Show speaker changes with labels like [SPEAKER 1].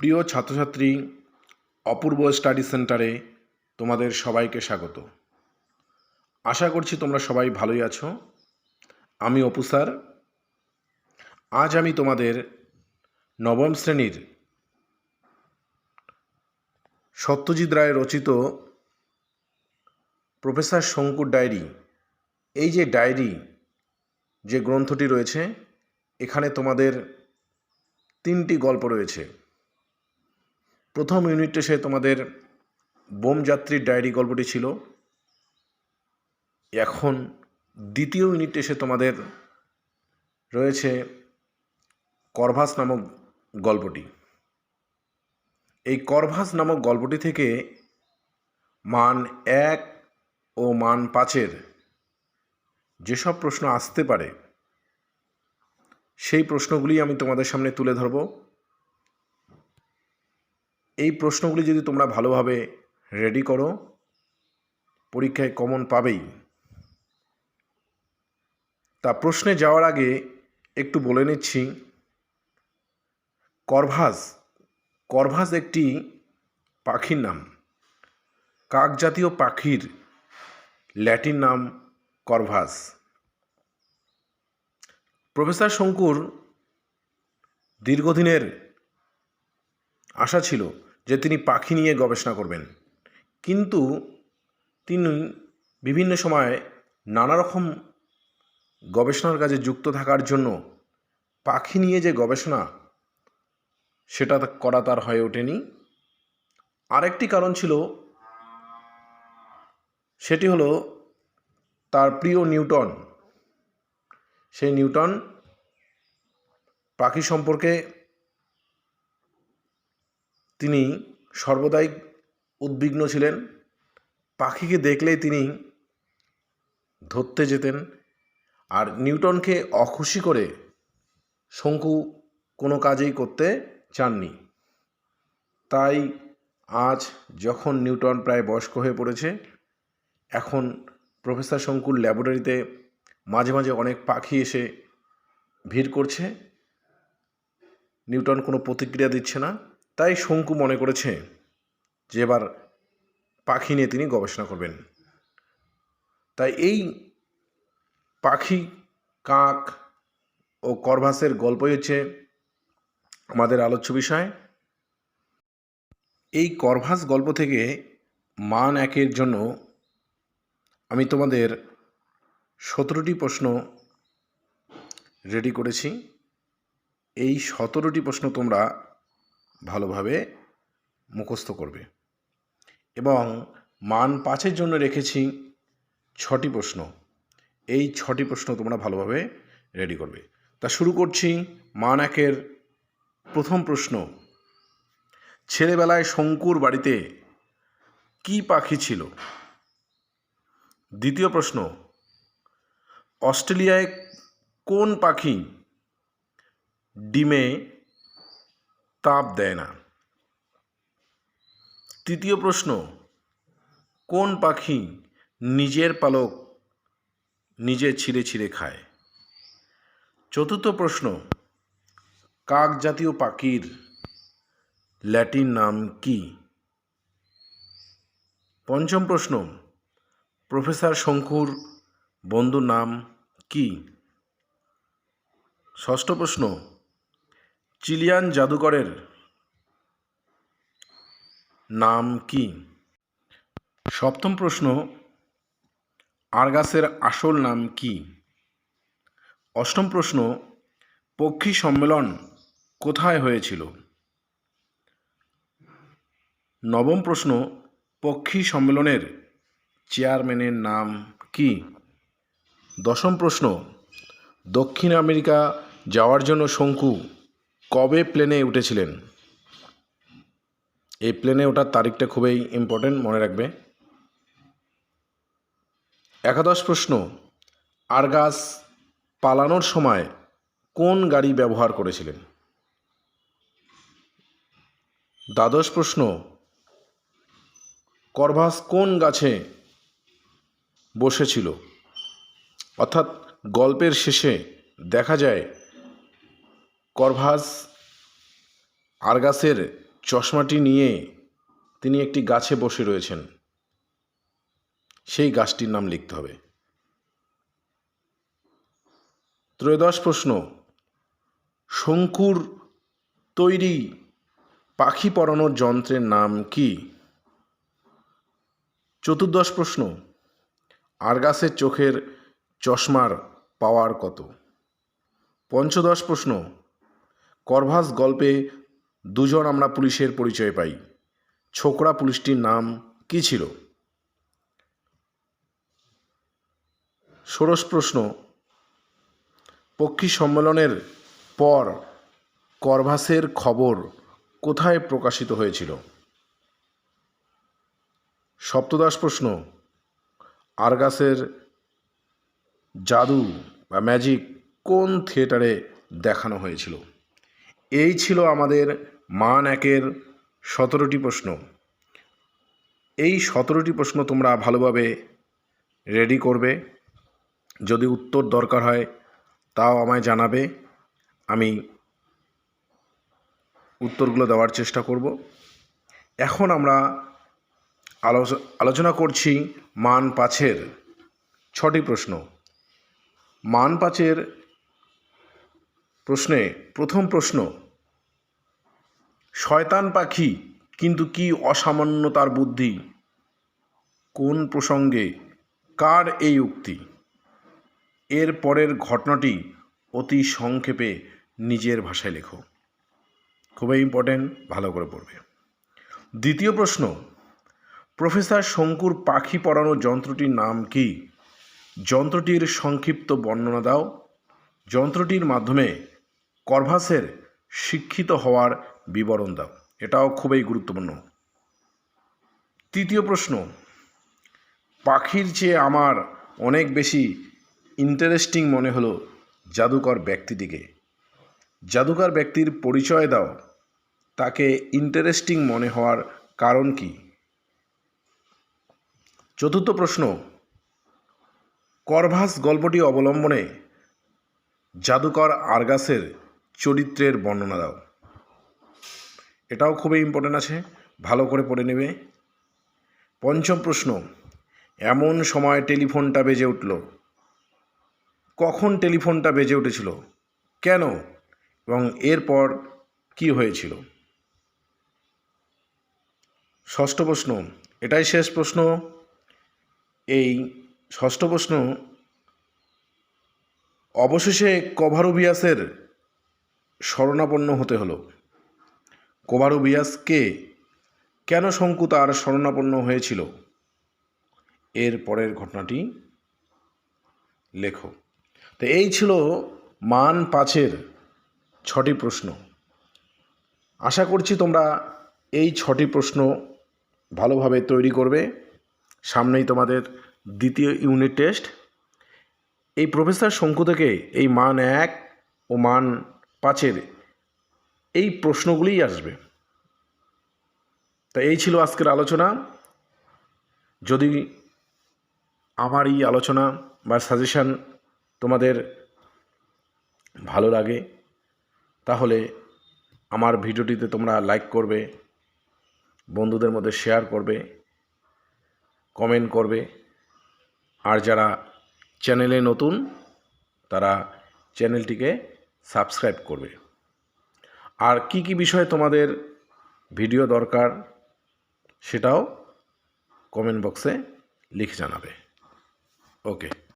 [SPEAKER 1] প্রিয় ছাত্রছাত্রী, অপূর্ব স্টাডি সেন্টারে তোমাদের সবাইকে স্বাগত। আশা করছি তোমরা সবাই ভালোই আছো। আমি অপু স্যার। আজ আমি তোমাদের নবম শ্রেণীর সত্যজিৎ রায় রচিত প্রফেসর শঙ্কুর ডায়েরি, এই যে ডায়েরি যে গ্রন্থটি রয়েছে, এখানে তোমাদের 3টি গল্প রয়েছে। প্রথম ইউনিট টেস্টে তোমাদের বোমযাত্রীর ডায়েরি গল্পটি ছিল। এখন দ্বিতীয় ইউনিট টেস্টে তোমাদের রয়েছে করভাস নামক গল্পটি। এই করভাস নামক গল্পটি থেকে মান 1 ও মান 5-এর যেসব প্রশ্ন আসতে পারে সেই প্রশ্নগুলি আমি তোমাদের সামনে তুলে ধরব। এই প্রশ্নগুলি যদি তোমরা ভালোভাবে রেডি করো, পরীক্ষায় কমন পাবেই। তা প্রশ্নে যাওয়ার আগে একটু বলে নিচ্ছি, করভাস একটি পাখির নাম। কাক জাতীয় পাখির ল্যাটিন নাম করভাস। প্রফেসর শঙ্কুর দীর্ঘদিনের আশা ছিল যে তিনি পাখি নিয়ে গবেষণা করবেন, কিন্তু তিনি বিভিন্ন সময় নানা রকম গবেষণার কাজে যুক্ত থাকার জন্য পাখি নিয়ে যে গবেষণা সেটা করা তার হয়ে ওঠেনি। আরেকটি কারণ ছিল, সেটি হলো তার প্রিয় নিউটন। সেই নিউটন পাখি সম্পর্কে তিনি সর্বদাই উদ্বিগ্ন ছিলেন। পাখিকে দেখলেই তিনি ধরতে যেতেন, আর নিউটনকে অখুশি করে শঙ্কু কোনো কাজেই করতে চাননি। তাই আজ যখন নিউটন প্রায় বয়স্ক হয়ে পড়েছে, এখন প্রফেসর শঙ্কুর ল্যাবরেটরিতে মাঝে মাঝে অনেক পাখি এসে ভিড় করছে। নিউটন কোনো প্রতিক্রিয়া দিচ্ছে না, তাই শঙ্কু মনে করেছে যে এবার পাখি নিয়ে তিনি গবেষণা করবেন। তাই এই পাখি, কাক ও করভাসের গল্পই হচ্ছে আমাদের আলোচ্য বিষয়। এই করভাস গল্প থেকে মান 1-এর জন্য আমি তোমাদের 17টি প্রশ্ন রেডি করেছি। এই 17টি প্রশ্ন তোমরা ভালোভাবে মুখস্থ করবে, এবং মান 5-এর জন্য রেখেছি 6টি প্রশ্ন। এই 6টি প্রশ্ন তোমরা ভালোভাবে রেডি করবে। তা শুরু করছি মান 1-এর প্রথম প্রশ্ন। ছেলেবেলায় শঙ্কুর বাড়িতে কি পাখি ছিল? দ্বিতীয় প্রশ্ন, অস্ট্রেলিয়ায় কোন পাখি ডিমে তাপ দেয় না? তৃতীয় প্রশ্ন, কোন পাখি নিজের পালক নিজে ছিঁড়ে ছিঁড়ে খায়? চতুর্থ প্রশ্ন, কাক জাতীয় পাখির ল্যাটিন নাম কি? পঞ্চম প্রশ্ন, প্রফেসর শঙ্কুর বন্ধুর নাম কি? ষষ্ঠ প্রশ্ন, চিলিয়ান জাদুকরের নাম কি? সপ্তম প্রশ্ন, আর্গাসের আসল নাম কি? অষ্টম প্রশ্ন, পক্ষী সম্মেলন কোথায় হয়েছিল? নবম প্রশ্ন, পক্ষী সম্মেলনের চেয়ারম্যানের নাম কি? দশম প্রশ্ন, দক্ষিণ আমেরিকা যাওয়ার জন্য শঙ্কু কবে প্লেনে উঠেছিলেন? এই প্লেনে ওঠার তারিখটা খুবই ইম্পর্টেন্ট, মনে রাখবে। একাদশ প্রশ্ন, আর্গাস পালানোর সময় কোন গাড়ি ব্যবহার করেছিলেন? দ্বাদশ প্রশ্ন, করভাস কোন গাছে বসেছিল? অর্থাৎ গল্পের শেষে দেখা যায় করভাস আর্গাসের চশমাটি নিয়ে তিনি একটি গাছে বসে রয়েছেন, সেই গাছটির নাম লিখতে হবে। ত্রয়োদশ প্রশ্ন, শঙ্কুর তৈরি পাখি পড়ানোর যন্ত্রের নাম কি? চতুর্দশ প্রশ্ন, আরগাসের চোখের চশমার পাওয়ার কত? পঞ্চদশ প্রশ্ন, করভাস গল্পে দুজন আমরা পুলিশের পরিচয় পাই, ছোকরা পুলিশটির নাম কি ছিল? ষোড়শ প্রশ্ন, পক্ষী সম্মেলনের পর করভাসের খবর কোথায় প্রকাশিত হয়েছিল? সপ্তদশ প্রশ্ন, আরগাসের জাদু বা ম্যাজিক কোন থিয়েটারে দেখানো হয়েছিল? এই ছিল আমাদের মান 1-এর 17টি প্রশ্ন। এই 17টি প্রশ্ন তোমরা ভালোভাবে রেডি করবে। যদি উত্তর দরকার হয় তাও আমায় জানাবে, আমি উত্তরগুলো দেওয়ার চেষ্টা করব। এখন আমরা আলোচনা করছি মান 5-এর 6টি প্রশ্ন। মান 5-এর প্রশ্নে প্রথম প্রশ্ন, শয়তান পাখি কিন্তু কি অসামান্য তার বুদ্ধি? কোন প্রসঙ্গে কার এই উক্তি? এর পরের ঘটনাটি অতি সংক্ষেপে নিজের ভাষায় লেখো। খুবই ইম্পর্টেন্ট, ভালো করে পড়বে। দ্বিতীয় প্রশ্ন, প্রফেসর শঙ্কুর পাখি পড়ানোর যন্ত্রটির নাম কি? যন্ত্রটির সংক্ষিপ্ত বর্ণনা দাও। যন্ত্রটির মাধ্যমে করভাসের শিক্ষিত হওয়ার বিবরণ দাও। এটাও খুবই গুরুত্বপূর্ণ। তৃতীয় প্রশ্ন, পাখির চেয়ে আমার অনেক বেশি ইন্টারেস্টিং মনে হলো জাদুকর ব্যক্তিটিকে। জাদুকর ব্যক্তির পরিচয় দাও। তাকে ইন্টারেস্টিং মনে হওয়ার কারণ কি? চতুর্থ প্রশ্ন, করভাস গল্পটি অবলম্বনে জাদুকর আরগাসের চরিত্রের বর্ণনা দাও। এটাও খুবই ইম্পর্টেন্ট আছে, ভালো করে পড়ে নেবে। পঞ্চম প্রশ্ন, এমন সময় টেলিফোনটা বেজে উঠল। কখন টেলিফোনটা বেজে উঠেছিল, কেন এবং এরপর কি হয়েছিল? ষষ্ঠ প্রশ্ন, এটাই শেষ প্রশ্ন। এই ষষ্ঠ প্রশ্ন, অবশেষে কোভারুবিয়াসের শরণাপন্ন হতে হলো। কোভারুবিয়াসকে কেন শঙ্কু তার শরণাপন্ন হয়েছিল? এর পরের ঘটনাটি লেখো। তো এই ছিল মান 5-এর 6টি প্রশ্ন। আশা করছি তোমরা এই 6টি প্রশ্ন ভালোভাবে তৈরি করবে। সামনেই তোমাদের দ্বিতীয় ইউনিট টেস্ট। এই প্রফেসর শঙ্কু থেকে এই মান 1 ও মান 5-এর এই প্রশ্নগুলিই আসবে। তা এই ছিল আজকের আলোচনা। যদি আমার এই আলোচনা বা সাজেশান তোমাদের ভালো লাগে তাহলে আমার ভিডিওটিতে তোমরা লাইক করবে, বন্ধুদের মধ্যে শেয়ার করবে, কমেন্ট করবে। আর যারা চ্যানেলে নতুন তারা চ্যানেলটিকে সাবস্ক্রাইব করবে। আর কি কি বিষয়ে তোমাদের ভিডিও দরকার সেটাও কমেন্ট বক্সে লিখে জানাবে। ওকে।